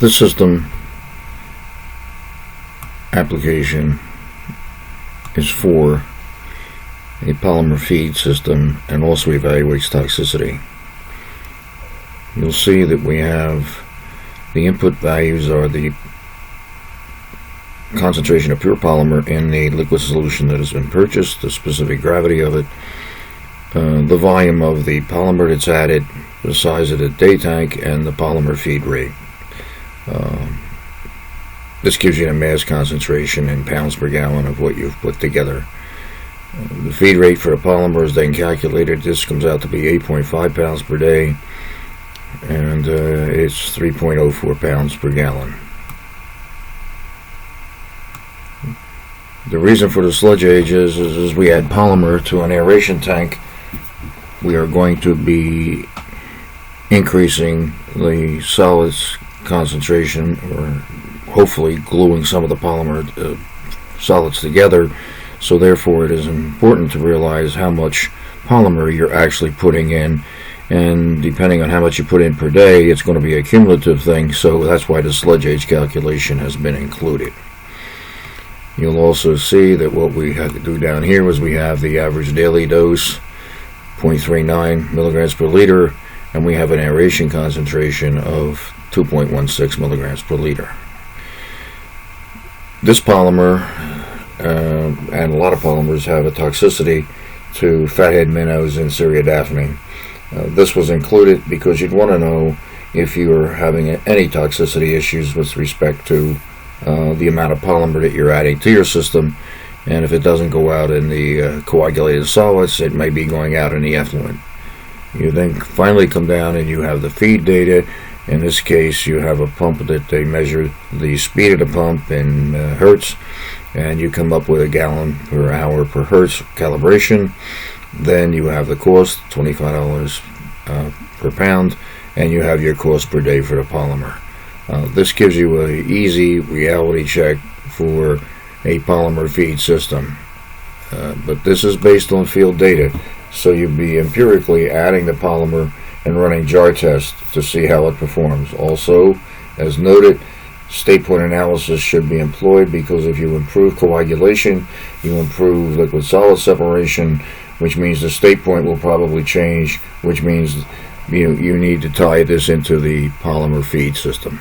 This system application is for a polymer feed system and also evaluates toxicity. You'll see that we have the input values are the concentration of pure polymer in the liquid solution that has been purchased, the specific gravity of it, the volume of the polymer that's added, the size of the day tank, and the polymer feed rate. This gives you the mass concentration in pounds per gallon of what you've put together. The feed rate for the polymer is then calculated. This comes out to be 8.5 pounds per day, and it's 3.04 pounds per gallon. The reason for the sludge age is as we add polymer to an aeration tank, we are going to be increasing the solids concentration, or hopefully gluing some of the polymer solids together. So therefore it is important to realize how much polymer you're actually putting in, and depending on how much you put in per day, it's going to be a cumulative thing, so that's why the sludge age calculation has been included. You'll also see that what we had to do down here was we have the average daily dose, 0.39 milligrams per liter, and we have an aeration concentration of 2.16 milligrams per liter. This polymer, and a lot of polymers, have a toxicity to fathead minnows and Cereodaphne. This was included because you'd want to know if you are having any toxicity issues with respect to the amount of polymer that you're adding to your system, and if it doesn't go out in the coagulated solids, it may be going out in the effluent. You then finally come down and you have the feed data. In this case, you have a pump that they measure the speed of the pump in hertz, and you come up with a gallon per hour per hertz calibration. Then you have the cost, $25 per pound, and you have your cost per day for the polymer. This gives you an easy reality check for a polymer feed system. But this is based on field data, so you'll be empirically adding the polymer and running jar tests to see how it performs. Also, as noted, state point analysis should be employed, because if you improve coagulation, you improve liquid solid separation, which means the state point will probably change, which means you need to tie this into the polymer feed system.